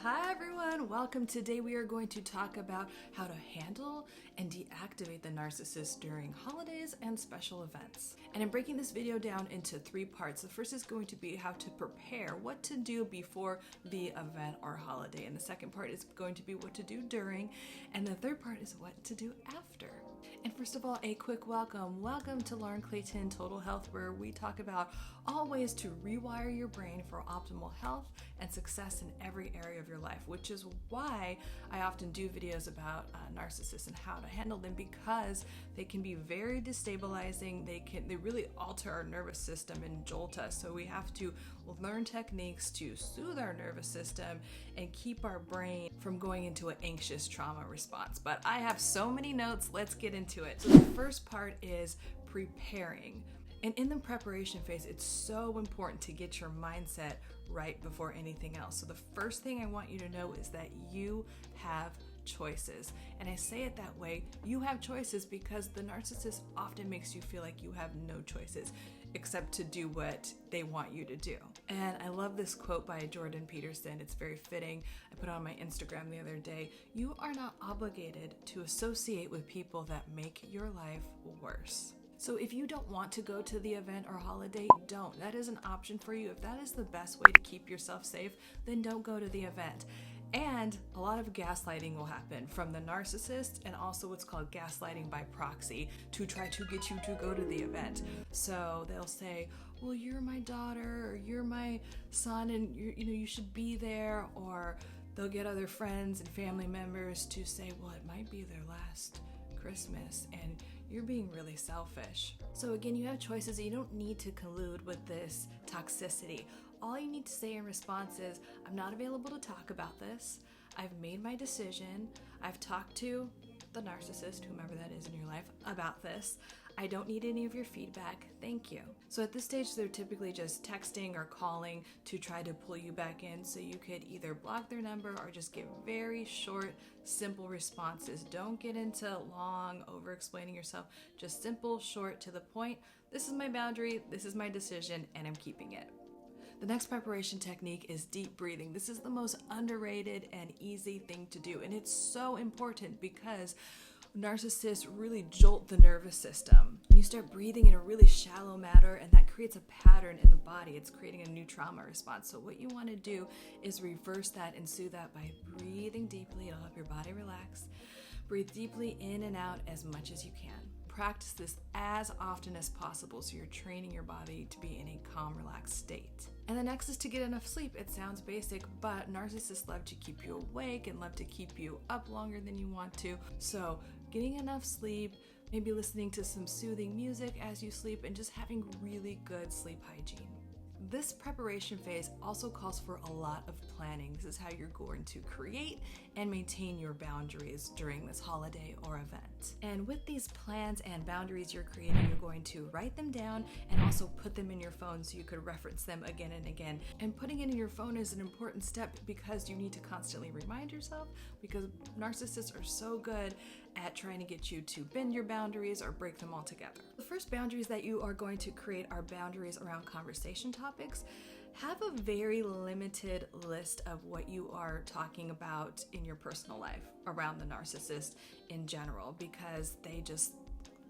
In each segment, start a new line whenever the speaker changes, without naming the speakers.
Hi everyone, welcome. Today we are going to talk about how to handle and deactivate the narcissist during holidays and special events. And I'm breaking this video down into 3 parts. The first is going to be how to prepare, what to do before the event or holiday. And the second part is going to be what to do during. And the third part is what to do after. And first of all, a quick welcome. Welcome to Lauren Clayton Total Health, where we talk about all ways to rewire your brain for optimal health and success in every area of your life, which is why I often do videos about narcissists and how to handle them, because they can be very destabilizing. They really alter our nervous system and jolt us. So we have to learn techniques to soothe our nervous system and keep our brain from going into an anxious trauma response. But I have so many notes. Let's get into it. So the first part is preparing. And in the preparation phase, it's so important to get your mindset right before anything else. So the first thing I want you to know is that you have choices. And I say it that way, you have choices, because the narcissist often makes you feel like you have no choices except to do what they want you to do. And I love this quote by Jordan Peterson. It's very fitting. I put it on my Instagram the other day. You are not obligated to associate with people that make your life worse. So if you don't want to go to the event or holiday, don't. That is an option for you. If that is the best way to keep yourself safe, then don't go to the event. And a lot of gaslighting will happen from the narcissist, and also what's called gaslighting by proxy, to try to get you to go to the event. So they'll say, well, you're my daughter, or you're my son, and you should be there. Or they'll get other friends and family members to say, well, it might be their last Christmas, and you're being really selfish. So again, you have choices. You don't need to collude with this toxicity. All you need to say in response is, I'm not available to talk about this. I've made my decision. I've talked to the narcissist, whomever that is in your life, about this. I don't need any of your feedback. Thank you. So at this stage, they're typically just texting or calling to try to pull you back in. So you could either block their number or just give very short, simple responses. Don't get into long, over-explaining yourself. Just simple, short, to the point. This is my boundary. This is my decision, and I'm keeping it. The next preparation technique is deep breathing. This is the most underrated and easy thing to do. And it's so important because narcissists really jolt the nervous system. You start breathing in a really shallow manner, and that creates a pattern in the body. It's creating a new trauma response. So what you want to do is reverse that and soothe that by breathing deeply. It'll help your body relax. Breathe deeply in and out as much as you can. Practice this as often as possible so you're training your body to be in a calm, relaxed state. And the next is to get enough sleep. It sounds basic, but narcissists love to keep you awake and love to keep you up longer than you want to. So getting enough sleep, maybe listening to some soothing music as you sleep, and just having really good sleep hygiene. This preparation phase also calls for a lot of planning. This is how you're going to create and maintain your boundaries during this holiday or event. And with these plans and boundaries you're creating, you're going to write them down and also put them in your phone so you could reference them again and again. And putting it in your phone is an important step because you need to constantly remind yourself, because narcissists are so good at trying to get you to bend your boundaries or break them altogether. The first boundaries that you are going to create are boundaries around conversation topics. Have a very limited list of what you are talking about in your personal life around the narcissist in general, because they just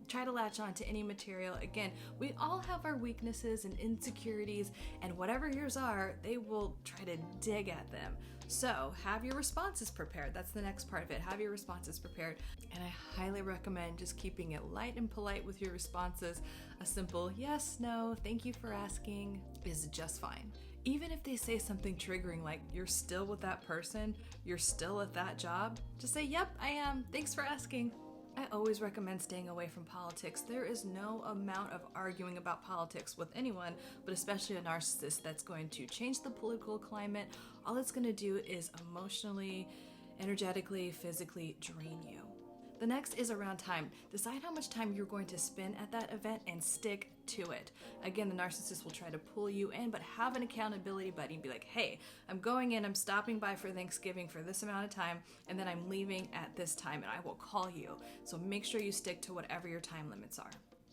try to latch on to any material. Again, we all have our weaknesses and insecurities, and whatever yours are, they will try to dig at them. So have your responses prepared. That's the next part of it. Have your responses prepared. And I highly recommend just keeping it light and polite with your responses. A simple yes, no, thank you for asking is just fine. Even if they say something triggering like you're still with that person, you're still at that job, just say, yep, I am. Thanks for asking. I always recommend staying away from politics. There is no amount of arguing about politics with anyone, but especially a narcissist, that's going to change the political climate. All it's going to do is emotionally, energetically, physically drain you. The next is around time. Decide how much time you're going to spend at that event and stick to it. Again, the narcissist will try to pull you in, but have an accountability buddy and be like, hey, I'm going in, I'm stopping by for Thanksgiving for this amount of time, and then I'm leaving at this time, and I will call you. So make sure you stick to whatever your time limits are.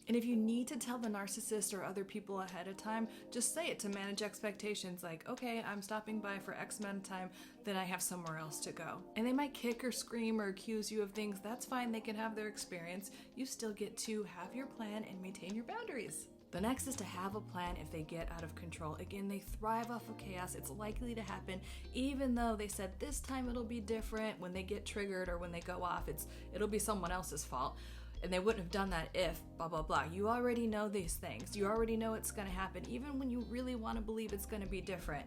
And if you need to tell the narcissist or other people ahead of time, just say it to manage expectations, like, okay, I'm stopping by for X amount of time, then I have somewhere else to go. And they might kick or scream or accuse you of things. That's fine, they can have their experience. You still get to have your plan and maintain your boundaries. The next is to have a plan if they get out of control. Again, they thrive off of chaos. It's likely to happen, even though they said this time it'll be different. When they get triggered or when they go off, it'll be someone else's fault. And they wouldn't have done that if blah, blah, blah. You already know these things. You already know it's going to happen. Even when you really want to believe it's going to be different,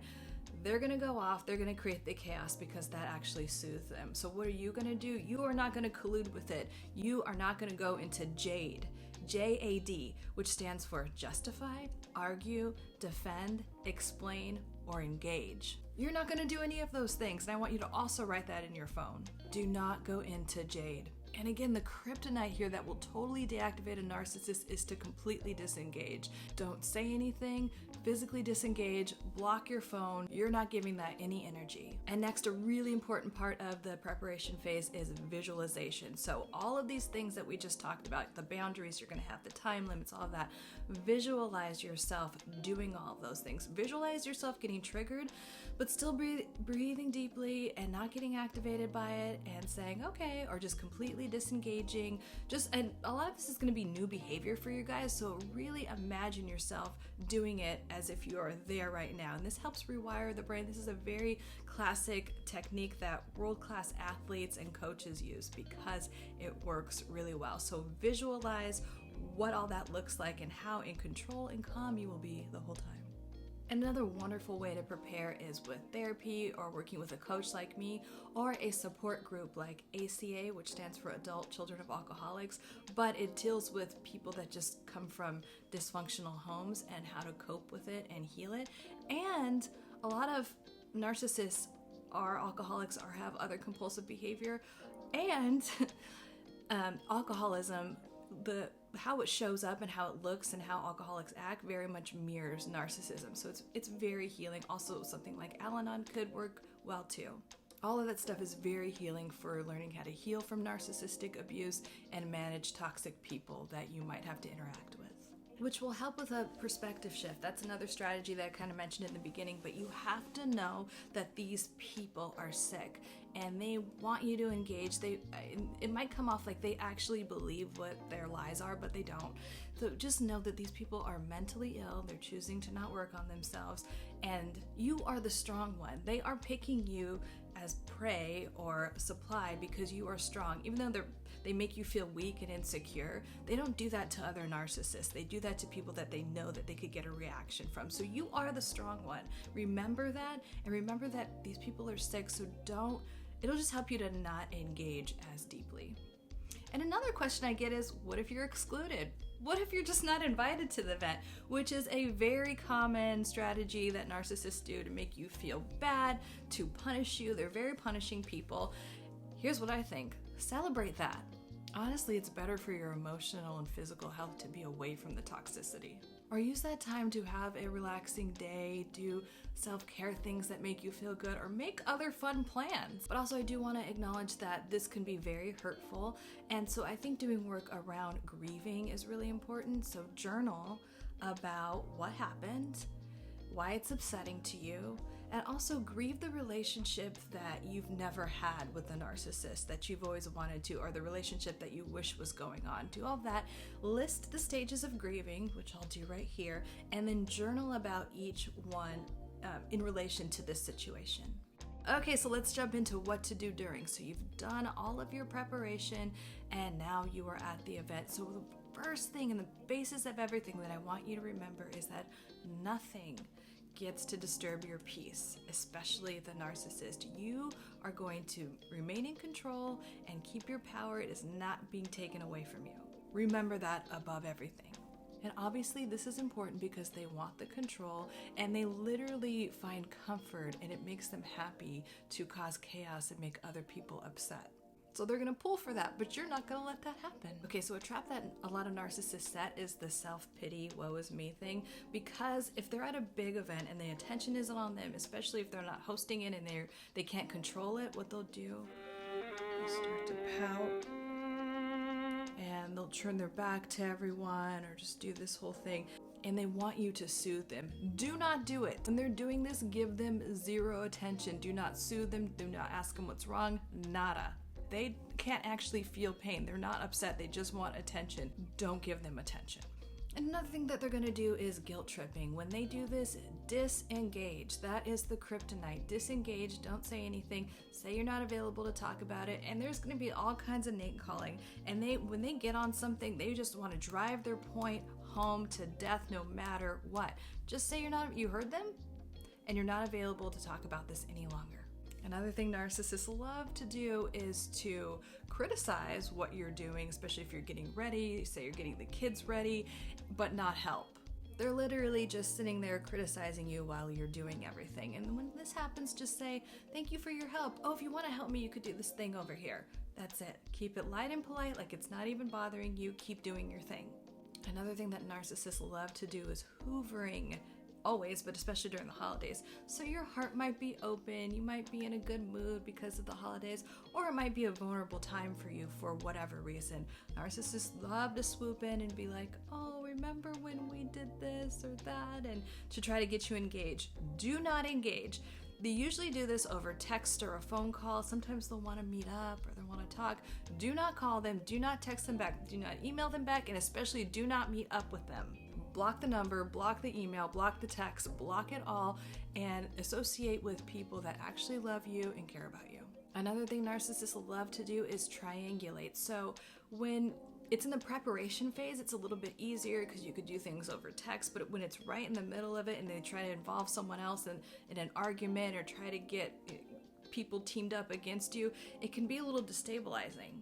they're going to go off. They're going to create the chaos because that actually soothes them. So what are you going to do? You are not going to collude with it. You are not going to go into JADE, JAD, which stands for justify, argue, defend, explain, or engage. You're not going to do any of those things. And I want you to also write that in your phone. Do not go into JADE. And again, the kryptonite here that will totally deactivate a narcissist is to completely disengage. Don't say anything, physically disengage, block your phone. You're not giving that any energy. And next, a really important part of the preparation phase is visualization. So all of these things that we just talked about, the boundaries, you're gonna have the time limits, all of that. Visualize yourself doing all of those things. Visualize yourself getting triggered, but still breathing deeply and not getting activated by it and saying, okay, or just completely disengaging. And a lot of this is going to be new behavior for you guys, so really imagine yourself doing it as if you are there right now. And this helps rewire the brain. This is a very classic technique that world-class athletes and coaches use because it works really well. So visualize what all that looks like and how in control and calm you will be the whole time. Another wonderful way to prepare is with therapy or working with a coach like me or a support group like ACA, which stands for Adult Children of Alcoholics, but it deals with people that just come from dysfunctional homes and how to cope with it and heal it. And a lot of narcissists are alcoholics or have other compulsive behavior, and alcoholism, how it shows up and how it looks and how alcoholics act very much mirrors narcissism. So it's very healing. Also, something like Al-Anon could work well too. All of that stuff is very healing for learning how to heal from narcissistic abuse and manage toxic people that you might have to interact with, which will help with a perspective shift. That's another strategy that I kind of mentioned in the beginning, but you have to know that these people are sick and they want you to engage. It might come off like they actually believe what their lies are, but they don't. So just know that these people are mentally ill. They're choosing to not work on themselves, and you are the strong one. They are picking you as prey or supply because you are strong. Even though they make you feel weak and insecure, they don't do that to other narcissists. They do that to people that they know that they could get a reaction from. So you are the strong one. Remember that, and remember that these people are sick, so it'll just help you to not engage as deeply. And another question I get is, what if you're excluded? What if you're just not invited to the event? Which is a very common strategy that narcissists do to make you feel bad, to punish you. They're very punishing people. Here's what I think. Celebrate that. Honestly, it's better for your emotional and physical health to be away from the toxicity. Or use that time to have a relaxing day, do self-care things that make you feel good, or make other fun plans. But also I do want to acknowledge that this can be very hurtful, and so I think doing work around grieving is really important. So journal about what happened, why it's upsetting to you, and also grieve the relationship that you've never had with the narcissist that you've always wanted to, or the relationship that you wish was going on. Do all that, list the stages of grieving, which I'll do right here, and then journal about each one in relation to this situation. Okay, so let's jump into what to do during. So you've done all of your preparation and now you are at the event. So the first thing and the basis of everything that I want you to remember is that nothing gets to disturb your peace, especially the narcissist. You are going to remain in control and keep your power. It is not being taken away from you. Remember that above everything. And obviously this is important because they want the control and they literally find comfort, and it makes them happy to cause chaos and make other people upset. So they're gonna pull for that, but you're not gonna let that happen. Okay, so a trap that a lot of narcissists set is the self-pity, woe is me thing, because if they're at a big event and the attention isn't on them, especially if they're not hosting it and they can't control it, what they'll do is start to pout and and they'll turn their back to everyone or just do this whole thing. And they want you to soothe them. Do not do it. When they're doing this, give them zero attention. Do not soothe them. Do not ask them what's wrong. Nada. They can't actually feel pain. They're not upset. They just want attention. Don't give them attention. Another thing that they're going to do is guilt tripping. When they do this, disengage. That is the kryptonite. Disengage. Don't say anything. Say you're not available to talk about it. And there's going to be all kinds of name calling. And when they get on something, they just want to drive their point home to death no matter what. Just say you heard them and you're not available to talk about this any longer. Another thing narcissists love to do is to criticize what you're doing, especially if you're getting ready, say you're getting the kids ready, but not help. They're literally just sitting there criticizing you while you're doing everything. And when this happens, just say, thank you for your help. Oh, if you want to help me, you could do this thing over here. That's it. Keep it light and polite, like it's not even bothering you. Keep doing your thing. Another thing that narcissists love to do is hoovering. Always, but especially during the holidays. So your heart might be open, you might be in a good mood because of the holidays, or it might be a vulnerable time for you for whatever reason. Narcissists love to swoop in and be like, oh, remember when we did this or that, and to try to get you engaged. Do not engage. They usually do this over text or a phone call. Sometimes they'll want to meet up or they want to talk. Do not call them, do not text them back, do not email them back, and especially do not meet up with them. Block the number, block the email, block the text, block it all, and associate with people that actually love you and care about you. Another thing narcissists love to do is triangulate. So when it's in the preparation phase, it's a little bit easier because you could do things over text, but when it's right in the middle of it and they try to involve someone else in an argument or try to get people teamed up against you, it can be a little destabilizing.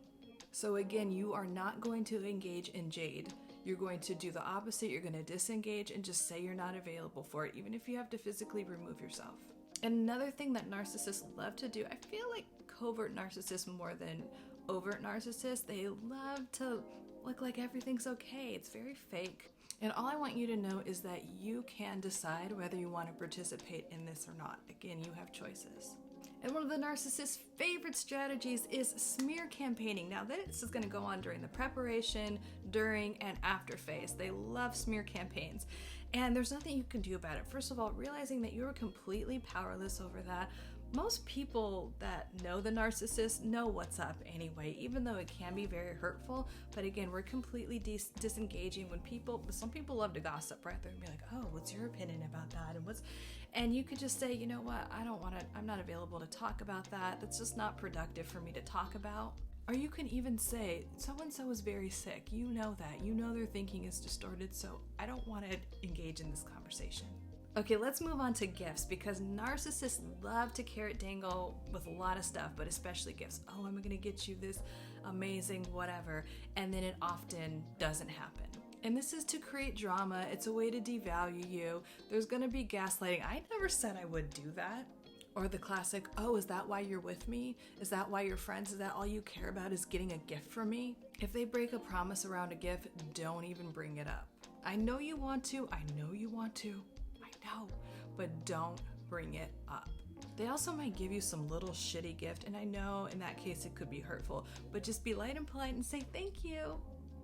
So again, you are not going to engage in JADE. You're going to do the opposite. You're going to disengage and just say you're not available for it, even if you have to physically remove yourself. And another thing that narcissists love to do, I feel like covert narcissists more than overt narcissists, they love to look like everything's okay. It's very fake. And all I want you to know is that you can decide whether you want to participate in this or not. Again, you have choices. And one of the narcissist's favorite strategies is smear campaigning. Now, this is going to go on during the preparation, during, and after phase. They love smear campaigns. And there's nothing you can do about it. First of all, realizing that you're completely powerless over that. Most people that know the narcissist know what's up anyway, even though it can be very hurtful. But again, we're completely disengaging when some people love to gossip, right? They're gonna be like, oh, what's your opinion about that? And you could just say, you know what, I'm not available to talk about that. That's just not productive for me to talk about. Or you can even say, so-and-so is very sick. You know that. You know their thinking is distorted, so I don't want to engage in this conversation. Okay, let's move on to gifts, because narcissists love to carrot dangle with a lot of stuff, but especially gifts. Oh, I'm gonna get you this amazing whatever, and then it often doesn't happen. And this is to create drama. It's a way to devalue you. There's gonna be gaslighting. I never said I would do that. Or the classic, oh, is that why you're with me? Is that why you're friends? Is that all you care about is getting a gift from me? If they break a promise around a gift, don't even bring it up. I know you want to. No, but don't bring it up. They also might give you some little shitty gift, and I know in that case it could be hurtful, but just be light and polite and say thank you.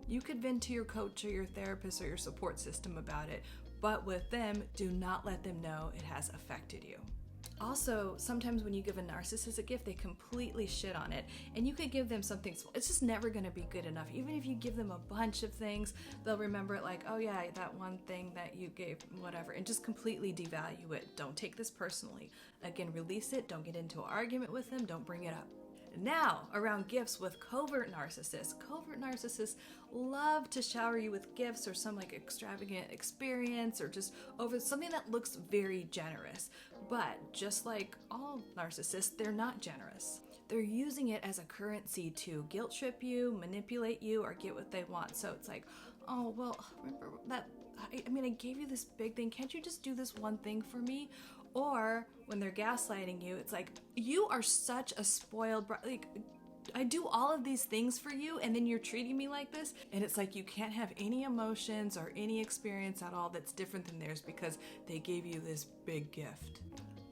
You could vent to your coach or your therapist or your support system about it, but with them, do not let them know it has affected you. Also, sometimes when you give a narcissist a gift, they completely shit on it, and you could give them something small. It's just never going to be good enough. Even if you give them a bunch of things, they'll remember it like, oh yeah, that one thing that you gave, whatever, and just completely devalue it. Don't take this personally. Again, release it. Don't get into an argument with them. Don't bring it up. Now, around gifts with covert narcissists. Covert narcissists love to shower you with gifts or some like extravagant experience or just over something that looks very generous. But just like all narcissists, they're not generous. They're using it as a currency to guilt trip you, manipulate you, or get what they want. So it's like, oh, well, remember that, I gave you this big thing. Can't you just do this one thing for me? Or when they're gaslighting you, it's like, you are such a spoiled like, I do all of these things for you and then you're treating me like this. And it's like you can't have any emotions or any experience at all that's different than theirs because they gave you this big gift.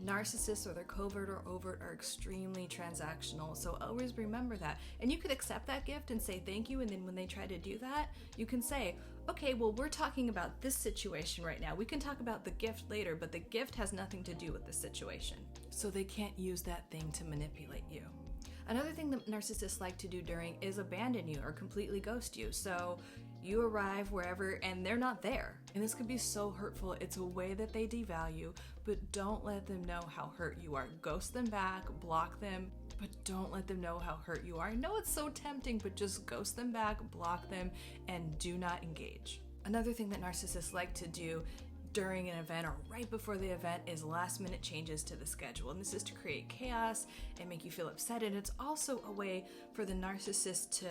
Narcissists, whether covert or overt, are extremely transactional, so always remember that. And you could accept that gift and say thank you, and then when they try to do that, you can say, okay, well, we're talking about this situation right now. We can talk about the gift later, but the gift has nothing to do with the situation. So they can't use that thing to manipulate you. Another thing that narcissists like to do during is abandon you or completely ghost you. So you arrive wherever and they're not there. And this could be so hurtful. It's a way that they devalue, but don't let them know how hurt you are. Ghost them back, block them, but don't let them know how hurt you are. I know it's so tempting, but just ghost them back, block them, and do not engage. Another thing that narcissists like to do during an event or right before the event is last minute changes to the schedule. And this is to create chaos and make you feel upset. And it's also a way for the narcissist to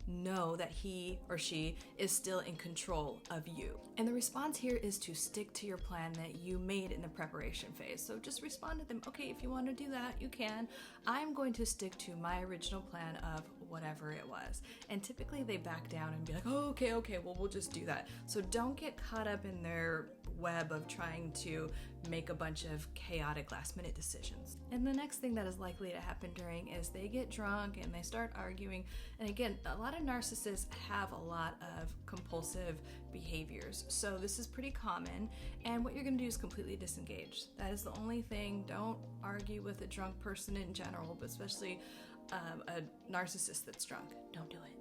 know that he or she is still in control of you. And the response here is to stick to your plan that you made in the preparation phase. So just respond to them, okay, if you want to do that, you can. I'm going to stick to my original plan of whatever it was. And typically they back down and be like, oh, okay, well, we'll just do that. So don't get caught up in their web of trying to make a bunch of chaotic last minute decisions. And the next thing that is likely to happen during is they get drunk and they start arguing. And again, a lot of narcissists have a lot of compulsive behaviors. So this is pretty common. And what you're going to do is completely disengage. That is the only thing. Don't argue with a drunk person in general, but especially a narcissist that's drunk. Don't do it.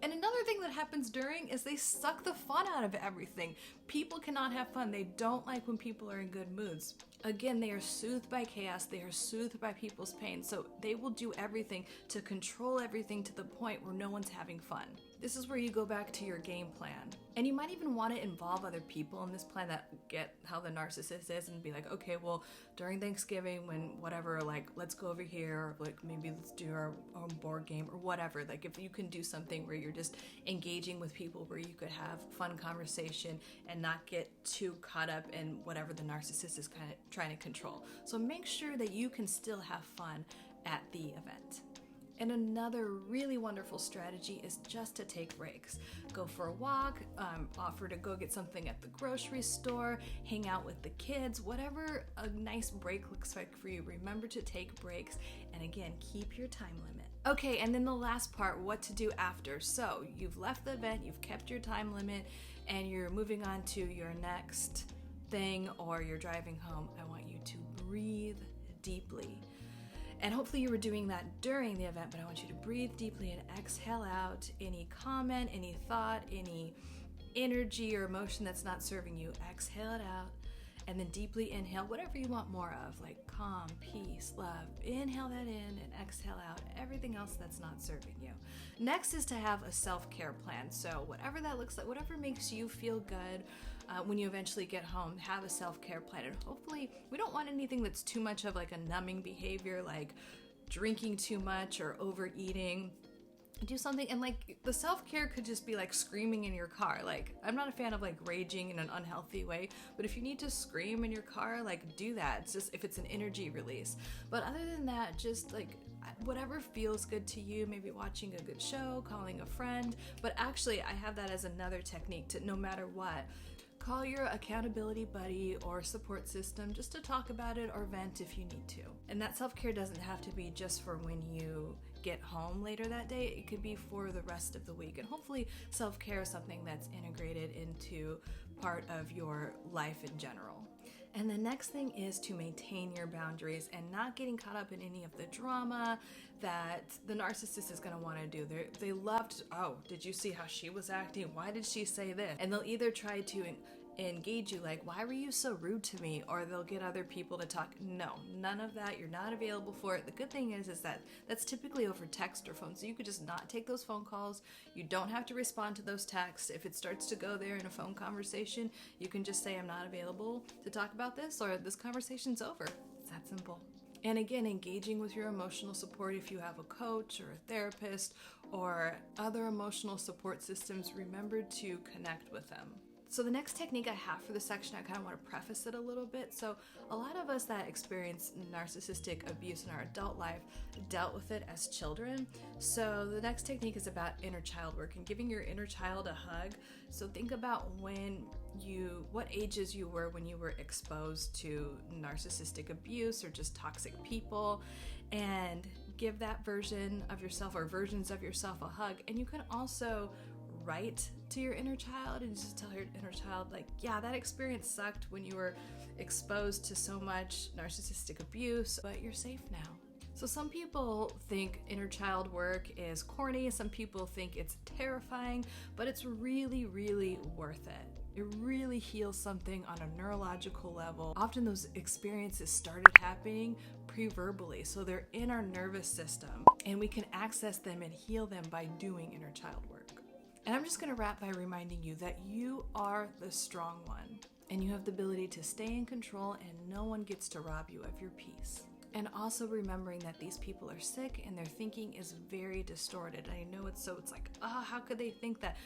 And another thing that happens during is they suck the fun out of everything. People cannot have fun. They don't like when people are in good moods. Again, they are soothed by chaos. They are soothed by people's pain. So they will do everything to control everything to the point where no one's having fun. This is where you go back to your game plan. And you might even want to involve other people in this plan that get how the narcissist is and be like, okay, well, during Thanksgiving when whatever, like, let's go over here, or like maybe let's do our own board game or whatever. Like if you can do something where you're just engaging with people where you could have fun conversation and not get too caught up in whatever the narcissist is kind of trying to control. So make sure that you can still have fun at the event. And another really wonderful strategy is just to take breaks. Go for a walk, offer to go get something at the grocery store, hang out with the kids, whatever a nice break looks like for you. Remember to take breaks, and again, keep your time limit. Okay, and then the last part, what to do after. So you've left the event, you've kept your time limit, and you're moving on to your next thing, or you're driving home. I want you to breathe deeply. And hopefully you were doing that during the event, but I want you to breathe deeply and exhale out any comment, any thought, any energy or emotion that's not serving you. Exhale it out, and then deeply inhale whatever you want more of, like calm, peace, love. Inhale that in and exhale out everything else that's not serving you. Next is to have a self-care plan. So whatever that looks like, whatever makes you feel good, when you eventually get home, have a self-care plan. And hopefully we don't want anything that's too much of like a numbing behavior, like drinking too much or overeating. Do something, and like the self-care could just be like screaming in your car. Like, I'm not a fan of like raging in an unhealthy way, but if you need to scream in your car, like do that. It's just if it's an energy release. But other than that, just like whatever feels good to you, maybe watching a good show, calling a friend. But actually I have that as another technique to, no matter what, call your accountability buddy or support system just to talk about it or vent if you need to. And that self-care doesn't have to be just for when you get home later that day. It could be for the rest of the week. And hopefully self-care is something that's integrated into part of your life in general. And the next thing is to maintain your boundaries and not getting caught up in any of the drama that the narcissist is going to want to do. They loved, oh, did you see how she was acting? Why did she say this? And they'll either try to engage you like, why were you so rude to me? Or they'll get other people to talk. No, none of that. You're not available for it. The good thing is that that's typically over text or phone. So you could just not take those phone calls. You don't have to respond to those texts. If it starts to go there in a phone conversation, you can just say, I'm not available to talk about this, or this conversation's over. It's that simple. And again, engaging with your emotional support. If you have a coach or a therapist or other emotional support systems, remember to connect with them. So the next technique I have for this section, I kind of want to preface it a little bit. So a lot of us that experience narcissistic abuse in our adult life dealt with it as children. So the next technique is about inner child work and giving your inner child a hug. So think about what ages you were when you were exposed to narcissistic abuse or just toxic people, and give that version of yourself or versions of yourself a hug. And you can also write to your inner child and just tell your inner child, like, yeah, that experience sucked when you were exposed to so much narcissistic abuse, but you're safe now. So some people think inner child work is corny, some people think it's terrifying, but it's really, really worth it. It really heals something on a neurological level. Often those experiences started happening pre-verbally, so they're in our nervous system, and we can access them and heal them by doing inner child work. And I'm just going to wrap by reminding you that you are the strong one, and you have the ability to stay in control, and no one gets to rob you of your peace. And also remembering that these people are sick and their thinking is very distorted. I know it's like, how could they think that?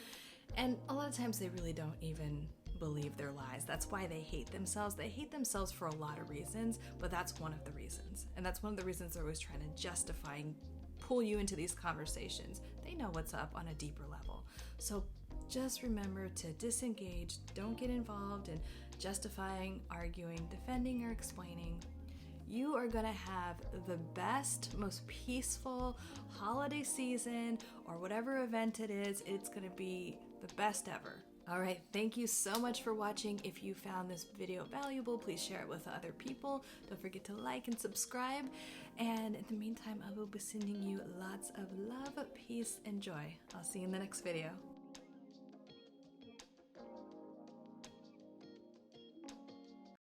And a lot of times they really don't even believe their lies. That's why they hate themselves. They hate themselves for a lot of reasons, but that's one of the reasons. And that's one of the reasons they're always trying to justify and pull you into these conversations. They know what's up on a deeper level. So just remember to disengage. Don't get involved in justifying, arguing, defending, or explaining. You are going to have the best, most peaceful holiday season or whatever event it is. It's going to be the best ever. All right, thank you so much for watching. If you found this video valuable, please share it with other people. Don't forget to like and subscribe. And in the meantime, I will be sending you lots of love, peace, and joy. I'll see you in the next video.